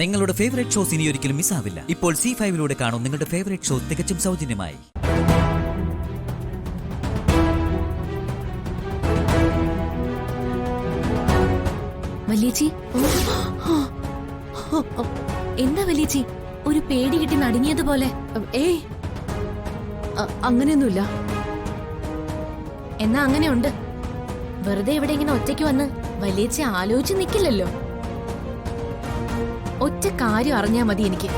നിങ്ങളുടെ favourite shows ഇനി ഒരിക്കലും മിസ്സാവില്ല. ഇപ്പോൾ C5 കാണും നിങ്ങളുടെ ഫേവറേറ്റ് ഷോ തികച്ചും സൗജന്യമായി. വലിയേച്ചി, എന്താ വലിയേച്ചി ഒരു പേടി കിട്ടി നടുങ്ങിയതുപോലെ? ഏയ്, അങ്ങനെയൊന്നുമില്ല. എന്നാ അങ്ങനെയുണ്ട്. വെറുതെ ഇവിടെ ഇങ്ങനെ ഒറ്റയ്ക്ക് വന്ന് വലിയേച്ചി ആലോചിച്ച് നിക്കില്ലല്ലോ. ഒറ്റ കാര്യം അറിഞ്ഞാ മതി എനിക്ക്.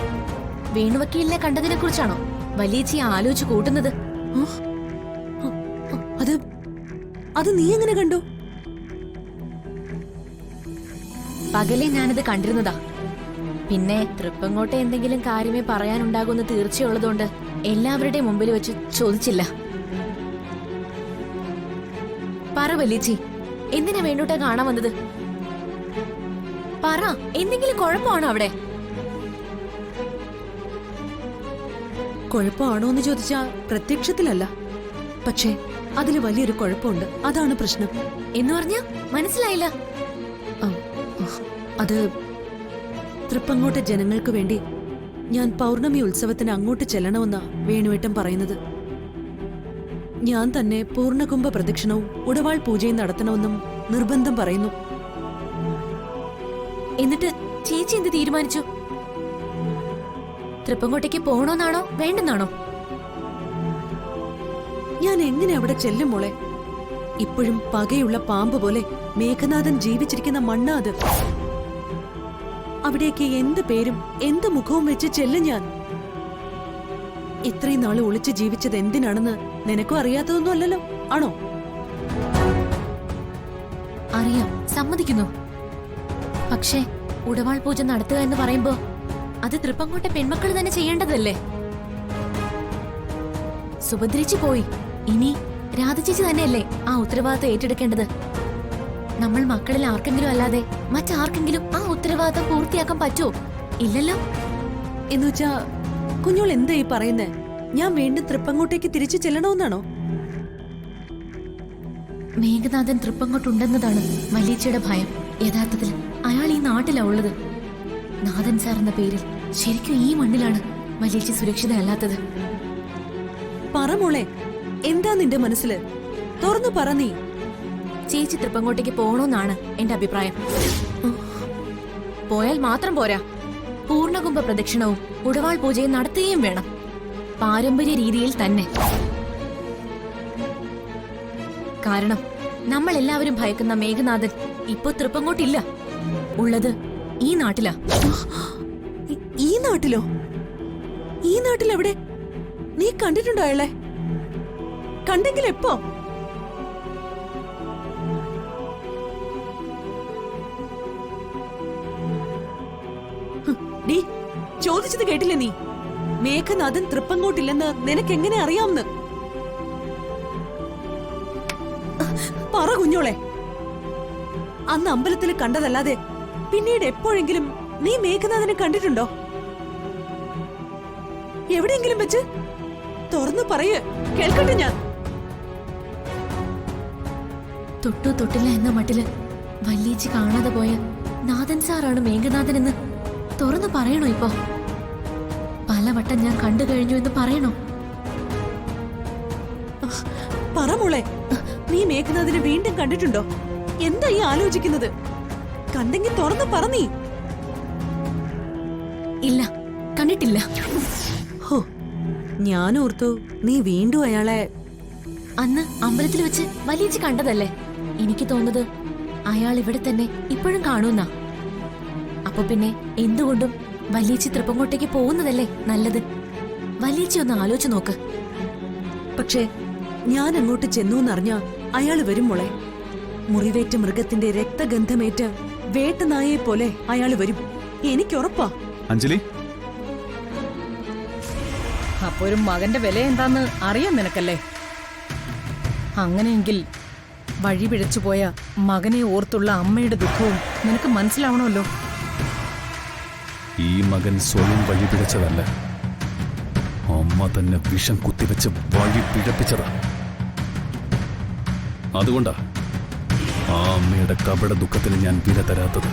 വേണുവക്കീലിനെ കണ്ടതിനെ കുറിച്ചാണോ വലിയേച്ചി ആലോചിച്ച് കൂട്ടുന്നത്? അത് നീ എങ്ങനെ കണ്ടു? പകലെ ഞാനത് കണ്ടിരുന്നതാ. പിന്നെ തൃപ്പങ്ങോട്ടെ എന്തെങ്കിലും കാര്യമേ പറയാനുണ്ടാകുമെന്ന് തീർച്ചയുള്ളതുകൊണ്ട് എല്ലാവരുടെയും മുമ്പിൽ വെച്ച് ചോദിച്ചില്ല. പറ വലിയേച്ചി, എന്തിനാ വേണ്ടൂട്ടെ കാണാൻ വന്നത്? പറ, എന്തെങ്കിലും കുഴപ്പമാണോ അവിടെ? കുഴപ്പമാണോ എന്ന് ചോദിച്ചാ പ്രത്യക്ഷത്തിലല്ല, പക്ഷേ അതില് വലിയൊരു കുഴപ്പമുണ്ട്. അതാണ് പ്രശ്നം. എന്ന് പറഞ്ഞാ മനസ്സിലായില്ല. അത് തൃപ്പങ്ങോട്ടെ ജനങ്ങൾക്ക് വേണ്ടി ഞാൻ പൗർണമി ഉത്സവത്തിന് അങ്ങോട്ട് ചെല്ലണമെന്നാ വേണുവേട്ടൻ പറയുന്നത്. ഞാൻ തന്നെ പൂർണ്ണകുംഭ പ്രദക്ഷിണവും ഉടവാൾ പൂജയും നടത്തണമെന്നും നിർബന്ധം പറയുന്നു. എന്നിട്ട് ചേച്ചി എന്ത് തീരുമാനിച്ചു? തൃപ്പങ്ങോട്ടേക്ക് പോണോന്നാണോ വേണ്ടെന്നാണോ? ഞാൻ എങ്ങനെ അവിടെ ചെല്ലും മോളെ? ഇപ്പോഴും പകയുള്ള പാമ്പ് പോലെ മേഘനാഥൻ ജീവിച്ചിരിക്കുന്ന മണ്ണാ അത്. അവിടേക്ക് എന്ത് പേരും എന്ത് മുഖവും വെച്ച് ചെല്ലും ഞാൻ. ഇത്രയും നാള് ഒളിച്ച് ജീവിച്ചത് എന്തിനാണെന്ന് നിനക്കും അറിയാത്തതൊന്നും അല്ലല്ലോ, ആണോ? അറിയാം, സമ്മതിക്കുന്നു. പക്ഷേ ഉടവാൾ പൂജ നടത്തുക എന്ന് പറയുമ്പോ അത് തൃപ്പങ്ങോട്ടെ പെൺമക്കൾ തന്നെ ചെയ്യേണ്ടതല്ലേ? സുഭദ്രിച്ചു പോയി, ഇനി രാധചേച്ചി തന്നെയല്ലേ ആ ഉത്തരവാദിത്തം ഏറ്റെടുക്കേണ്ടത്. നമ്മൾ മക്കളിൽ ആർക്കെങ്കിലും അല്ലാതെ മറ്റാർക്കെങ്കിലും ആ ഉത്തരവാദിത്തം പൂർത്തിയാക്കാൻ പറ്റുമോ? ഇല്ലല്ലോ. എന്നുവെച്ചാ കുഞ്ഞോൾ എന്താ ഈ പറയുന്നേ? ഞാൻ വീണ്ടും തൃപ്പങ്ങോട്ടേക്ക് തിരിച്ചു ചെല്ലണമെന്നാണോ? മേഘനാഥൻ തൃപ്പങ്ങോട്ടുണ്ടെന്നതാണ് വലിയച്ചയുടെ ഭയം. യഥാർത്ഥത്തിൽ അയാൾ ഈ നാട്ടിലാ ഉള്ളത്. നാഥൻ സാർ എന്ന പേരിൽ ശരിക്കും ഈ മണ്ണിലാണ് വലിയച്ചി സുരക്ഷിതയല്ലാത്തത്. പറ മോളെ, എന്താ നിന്റെ മനസ്സില്? തുറന്നു പറ നീ. ചേച്ചി തൃപ്പങ്ങോട്ടേക്ക് പോണോന്നാണ് എന്റെ അഭിപ്രായം. പോയാൽ മാത്രം പോരാ, പൂർണ്ണകുംഭ പ്രദക്ഷിണവും ഉടവാൾ പൂജയും നടത്തുകയും വേണം, പാരമ്പര്യ രീതിയിൽ തന്നെ. കാരണം നമ്മൾ എല്ലാവരും ഭയക്കുന്ന മേഘനാഥൻ ഇപ്പൊ തൃപ്പങ്ങോട്ടില്ല, ഉള്ളത് ഈ നാട്ടിലാ. ഈ നാട്ടിലോ? ഈ നാട്ടിലെവിടെ? നീ കണ്ടിട്ടുണ്ടോ അയാളെ? കണ്ടെങ്കിൽ എപ്പോ? ഡീ, ചോദിച്ചത് കേട്ടില്ലേ നീ? മേഘനാഥൻ തൃപ്പങ്ങോട്ടില്ലെന്ന് നിനക്കെങ്ങനെ അറിയാമെന്ന്? പറ കുഞ്ഞോളെ. അന്ന് അമ്പലത്തിൽ കണ്ടതല്ലാതെ പിന്നീട് എപ്പോഴെങ്കിലും നീ മേഘനാഥനെ കണ്ടിട്ടുണ്ടോ? എവിടെയെങ്കിലും വെച്ച്? തുറന്നു പറയ്, കേൾക്കട്ടെ ഞാൻ. തൊട്ടു തൊട്ടില്ല എന്ന മട്ടില് വല്യേച്ചി കാണാതെ പോയ നാഥൻ സാറാണ് മേഘനാഥൻ എന്ന് തുറന്നു പറയണോ? ഇപ്പൊ പലവട്ടം ഞാൻ കണ്ടു കഴിഞ്ഞു എന്ന് പറയണോ? പറ മോളെ, നീ മേഘനാഥനെ വീണ്ടും കണ്ടിട്ടുണ്ടോ? എന്താ ഈ ആലോചിക്കുന്നത്? കണ്ടെങ്കിൽ തുറന്നു പറ നീ. ഇല്ല, കണ്ടിട്ടില്ല. ഹോ, ഞാൻ ഓർത്തു നീ വീണ്ടും അയാളെ. അന്ന് അമ്പലത്തിൽ വെച്ച് വലിയേച്ചി കണ്ടതല്ലേ? എനിക്ക് തോന്നുന്നത് അയാൾ ഇവിടെ തന്നെ ഇപ്പോഴും കാണുന്നാ. അപ്പൊ പിന്നെ എന്തുകൊണ്ടും വലിയേച്ചി തൃപ്പങ്ങോട്ടേക്ക് പോകുന്നതല്ലേ നല്ലത്? വലിയേച്ചി ഒന്ന് ആലോചിച്ച് നോക്ക്. പക്ഷേ ഞാൻ അങ്ങോട്ട് ചെന്നു എന്നറിഞ്ഞ അയാള് വരും മോളെ. മുറിവേറ്റ മൃഗത്തിന്റെ രക്തഗന്ധമേറ്റ് വേട്ടനായെ പോലെ അയാള് വരും, എനിക്കുറപ്പാ. അഞ്ജലി, അപ്പൊ ഒരു മകന്റെ വില എന്താന്ന് അറിയാം നിനക്കല്ലേ? അങ്ങനെയെങ്കിൽ വഴി പിഴച്ചുപോയ മകനെ ഓർത്തുള്ള അമ്മയുടെ ദുഃഖവും നിനക്ക് മനസ്സിലാവണമല്ലോ. ഈ മകൻ സ്വയം വഴി പിഴച്ചതല്ല, അമ്മ തന്നെ വിഷം കുത്തിവെച്ച് വഴി പിഴപ്പിച്ചതാ. അതുകൊണ്ടാ ആ അമ്മയുടെ കപട ദുഃഖത്തിന് ഞാൻ വില തരാത്തത്.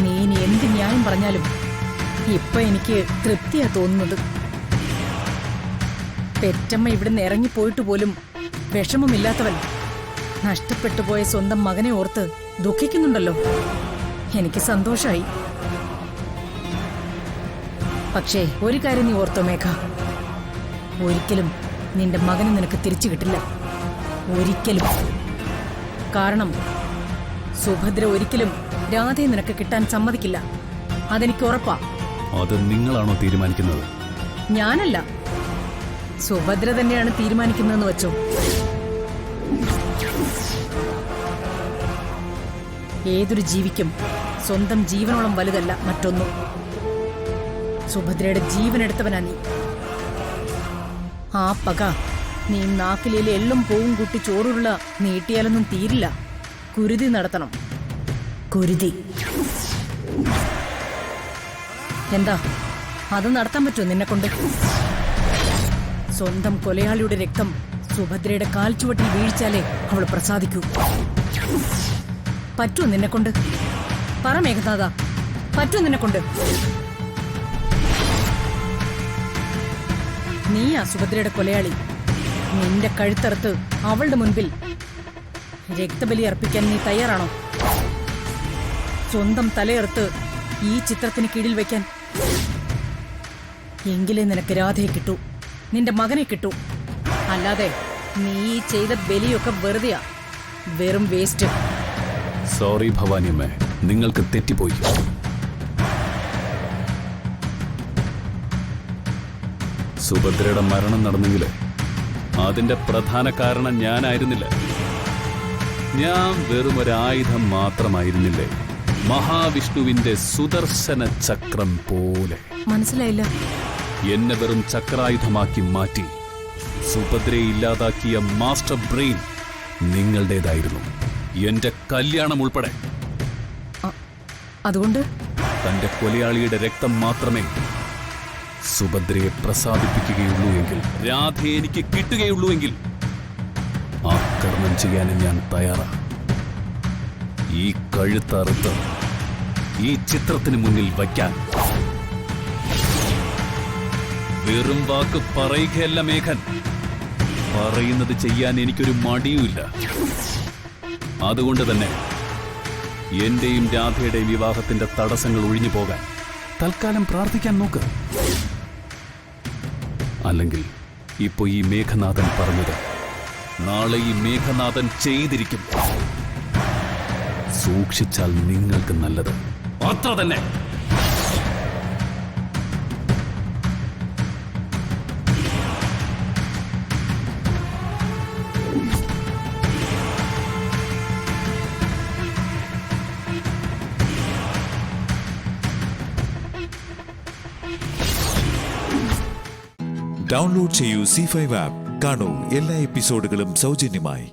നീ ഇനി എന്ത് ന്യായം പറഞ്ഞാലും ഇപ്പൊ എനിക്ക് തൃപ്തിയാ തോന്നുന്നത്. പെറ്റമ്മ ഇവിടുന്ന് ഇറങ്ങിപ്പോയിട്ട് പോലും വിഷമമില്ലാത്തവൻ നഷ്ടപ്പെട്ടു പോയ സ്വന്തം മകനെ ഓർത്ത് ദുഃഖിക്കുന്നുണ്ടല്ലോ. എനിക്ക് സന്തോഷായി. പക്ഷേ ഒരു കാര്യം നീ ഓർത്തോ മേഘ, ഒരിക്കലും നിന്റെ മകനെ നിനക്ക് തിരിച്ചു കിട്ടില്ല. ഒരിക്കലും. കാരണം സുഭദ്ര ഒരിക്കലും രാധയെ നിനക്ക് കിട്ടാൻ സമ്മതിക്കില്ല. അതെനിക്ക് ഉറപ്പാ. അത് നിങ്ങളാണോ തീരുമാനിക്കുന്നത്? ഞാനല്ല, സുഭദ്ര തന്നെയാണ് തീരുമാനിക്കുന്നതെന്ന് വെച്ചോ. ഏതൊരു ജീവിക്കും സ്വന്തം ജീവനോളം വലുതല്ല മറ്റൊന്നും. സുഭദ്രയുടെ ജീവനെടുത്തവനാ നീ. ആ പക നീ നാക്കിലേലെ എള്ളും പൂവും കൂട്ടി ചോറുള്ള നീട്ടിയാലൊന്നും തീരില്ല. കുരുതി നടത്തണം, കുരുതി. എന്താ, അത് നടത്താൻ പറ്റുമോ നിന്നെ കൊണ്ട്? സ്വന്തം കൊലയാളിയുടെ രക്തം സുഭദ്രയുടെ കാൽച്ചുവട്ടിൽ വീഴ്ചാലേ അവൾ പ്രസാദിക്കൂ. പറ്റുമോ നിന്നെ കൊണ്ട്? പറ മേഘനാഥ, പറ്റുമോ നിന്നെ കൊണ്ട്? നീയാ സുഭദ്രയുടെ കൊലയാളി. നിന്റെ കഴുത്തറുത്ത് അവളുടെ മുൻപിൽ രക്തബലി അർപ്പിക്കാൻ നീ തയ്യാറാണോ? സ്വന്തം തലയെറുത്ത് ഈ ചിത്രത്തിന് കീഴിൽ വയ്ക്കാൻ? എങ്കിലേ നിനക്ക് രാധയെ കിട്ടൂ, നിന്റെ മകനെ കിട്ടൂ. അല്ലാതെ നീ ചെയ്ത ബലിയൊക്കെ വെറുതെയാ, വെറും വേസ്റ്റ്. സോറി ഭവാനിയമ്മേ, നിങ്ങൾക്ക് തെറ്റിപ്പോയി. സുഭദ്രയുടെ മരണം നടന്നെങ്കിൽ അതിന്റെ പ്രധാന കാരണം ഞാനായിരുന്നില്ല. ഞാൻ വെറും ഒരായുധം മാത്രമായിരുന്നില്ലേ, മഹാവിഷ്ണുവിന്റെ സുദർശന ചക്രം പോലെ. മനസ്സിലായില്ല. എന്നെ വെറും ചക്രായുധമാക്കി മാറ്റി സുഭദ്രയെ ഇല്ലാതാക്കിയ മാസ്റ്റർ ബ്രെയിൻ നിങ്ങളുടേതായിരുന്നു. എന്റെ കല്യാണം ഉൾപ്പെടെ. അതുകൊണ്ട് തന്റെ കൊലയാളിയുടെ രക്തം മാത്രമേ സുഭദ്രയെ പ്രസാദിപ്പിക്കുകയുള്ളൂ എങ്കിൽ, രാധയെ എനിക്ക് കിട്ടുകയുള്ളൂ എങ്കിൽ ആ കർമ്മം ചെയ്യാനും ഞാൻ തയ്യാറാണ്. ഈ കഴുത്തറുത്ത് ഈ ചിത്രത്തിന് മുന്നിൽ വയ്ക്കാൻ. വെറും വാക്ക് പറയുകയല്ല മേഘൻ, പറയുന്നത് ചെയ്യാൻ എനിക്കൊരു മടിയുമില്ല. അതുകൊണ്ട് തന്നെ എന്റെയും രാധയുടെയും വിവാഹത്തിന്റെ തടസ്സങ്ങൾ ഒഴിഞ്ഞു പോകാൻ തൽക്കാലം പ്രാർത്ഥിക്കാൻ നോക്ക്. അല്ലെങ്കിൽ ഇപ്പൊ ഈ മേഘനാഥൻ പറഞ്ഞത് നാളെ ഈ മേഘനാഥൻ ചെയ്തിരിക്കും. സൂക്ഷിച്ചാൽ നിങ്ങൾക്ക് നല്ലത്. അത്ര തന്നെ. ഡൗൺലോഡ് ചെയ്യൂ C5 ആപ്പ്. കാണൂ എല്ലാ എപ്പിസോഡുകളും സൗജന്യമായി.